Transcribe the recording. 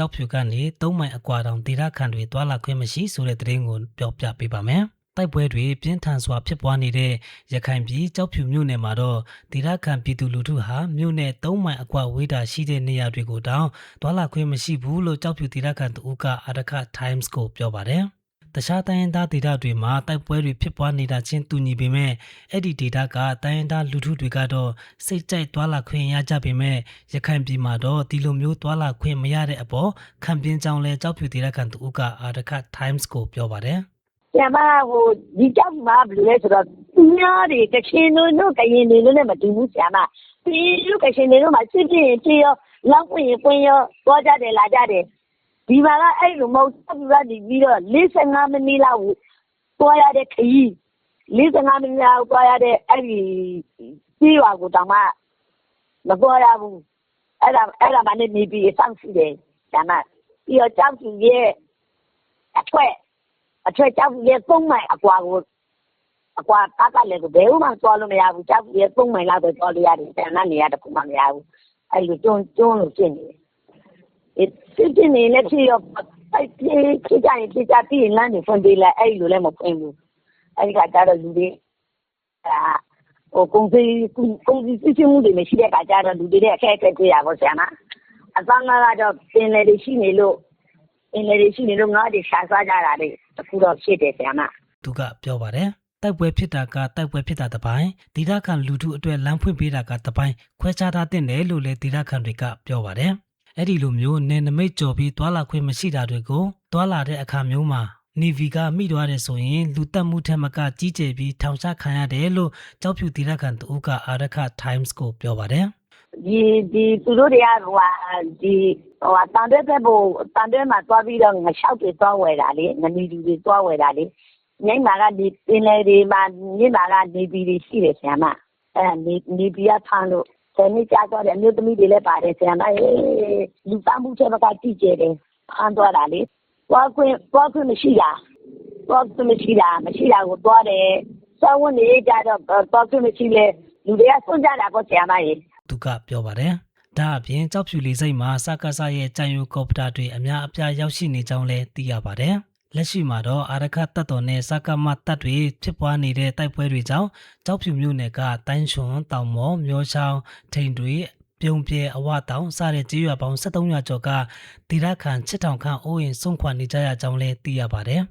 တောက်ဖြူကနေ3မိုင်အကွာတောင်ဒေသခံတွေတွာလာခွင့်မရှိဆိုတဲ့သတင်းကိုပြောပြပေးပါမယ်။တိုက်ပွဲတွေပြင်းထန်စွာဖြစ်ပွားနေတဲ့ရခိုင်ပြည်ကြောက်ဖြူမြို့နယ်မှာတော့ဒေသခံပြည်သူလူထုဟာမြို့နယ်3မိုင်အကွာဝေးတာရှိတဲ့နေရာတွေကိုတောင်တွာလာခွင့်မရှိဘူးလို့ကြောက်ဖြူဒေသခံတို့ကအာရခ Times ကိုပြောပါတယ်။တခြားတိုင်းရင်းသားဒေသတွေမှာတိုက်ပွဲတွေဖြစ်ပွားနေတာချင်းတူညီပေမဲ့အဲ့ဒီဒေသကတိုင်းရင်းသားလူထုတွေကတော့စိတ်ကြိုက်တွာလာခွင့်ရကြပေမဲ့ရခိုင်ပြည်မှာတော့ဒီလိုမျိုးတွာလာခွင့်မရတဲ့အပေါ်ခံပြင်းကြောင်းလဲကြောက်ဖြူဒေသခံတို့ကအာရခ Times ကိုပြောပါတယ်။ကျမဒီကြောက်မှာဘယ်လိုလဲဆိုတော့သူများတွေကချင်တို့ကရင်တွေနဲ့မတူဘူးဆရာမ။ဒီလူကချင်တွေတို့မှာစစ်ဖြစ်ရင်ရောလောက်ပွင့်ရင်ပွင့်ရောသွားကြတယ်လာကြတယ်ဒီမှာကအဲ့လိုမဟုတ်ဘူးကနေပြီးတော့45မိနစ်လောက်သွားရတဲ့ခရီး45မိနစ်လောက်သွားရတဲ့အဲ့ဒီပြေးရွာကိုတောင်မှမသွားရဘူးအဲ့ဒါမှနေပြီးစောင့်ရှိတယ်ဒါမှပြီးတော့ကြောက်ကြည့်ရဲ့အထွတ်ကြောက်ကြည့်ရဲ့3မိုင်အကွာတားကလည်းဘယ်မှသွားလို့မရဘူးကြောက်ကြည့်ရဲ့3မိုင်လောက်ပဲသွားလို့ရတယ်တန်တဲ့နေရာတခုမှမရဘူးအဲ့လိုတွန်းလို့ဖြစ်နေတယ်စစ်တင်နေလည်းဖြစ်ရောအဲ့ဒီကြရင်ဖြစ်ကြပြီးလမ်းတွေဖွင့်ပေးလိုက်အဲ့လိုလည်းမဖွင့်ဘူးအဲ့ဒီကကြတော့လူတွေကုန်စည်စစ်ချင်းမှုတွေမရှိတဲ့အခါကျတော့လူတွေတဲ့အခက်အခဲတွေ့ရပါဆရာမအပန်းကတော့ပင်လေတွေရှိနေလို့ငါးတွေရှာစားကြတာတွေတခုတော့ဖြစ်တယ်ဆရာမသူကပြောပါတယ်တိုက်ပွဲဖြစ်တာကတိုက်ပွဲဖြစ်တာတစ်ပိုင်းဒေသခံလူထုအတွက်လမ်းဖွင့်ပေးတာကတစ်ပိုင်းခွဲခြားထားတဲ့တယ်လို့လည်းဒေသခံတွေကပြောပါတယ်အဲ့ဒီလိုမျိုးနယ်နမိတ်ကြော်ပြီးတွာလာခွင့်မရှိတာတွေကိုတွာလာတဲ့အခါမျိုးမှာနေဗီကမိသွားတယ်ဆိုရင်လူတက်မှုထက်မကကြီးကျယ်ပြီးထောင်ချခံရတယ်လို့ကြောက်ဖြူဒေသခံတို့ကအာရခ Times ကိုပြောပါတယ်ဒီသူတို့တွေကတန်တဲ့မှာသွားပြီးတော့ငှက်တွေသွားဝယ်တာလေငမီလူတွေသွားဝယ်တာလေညမှာကဒီပင်လေတွေမှာညမှာကနေဗီတွေရှိတယ်ဆရာမနေဗီကဖမ်းလို့ဆယ်နှစ်ကြာသွားတယ်အမျိုးသမီးတွေလည်းပါတယ်ဆရာမလူတမှုချက်မကကြည့်ကြတယ်ဖမ်းသွားတာလေသွားခွင့်မရှိတာကိုသွားတယ်စောင်းဝင်နေကြတော့သွားခွင့်မရှိလေလူတွေကစွန့်ကြတာပေါ့ဆရာမရေသူကပြောပါတယ်ဒါအပြင်ကြောက်ဖြူလေးစိတ်မှာစကားစားရဲ့ကြံယူကော်ပတာတွေအများအပြားရောက်ရှိနေကြောင်းလည်းသိရပါတယ်လက်ရှိမှာတော့အာရခတပ်တော်နဲ့စကားမတပ်တွေဖြစ်ပွားနေတဲ့တိုက်ပွဲတွေကြောင့်ကြောက်ဖြူမြို့နယ်ကတိုင်းချွန်တောင်မော်မျိုးချောင်းထိန်တွေပြုံပြဲအဝတောင်စတဲ့ကြေးရွာပေါင်း73ရွာကျော်ကဒေသခံ6000ခန့်အိုးအိမ်ဆုံးခွာနေကြရကြောင်းလည်းသိရပါတယ်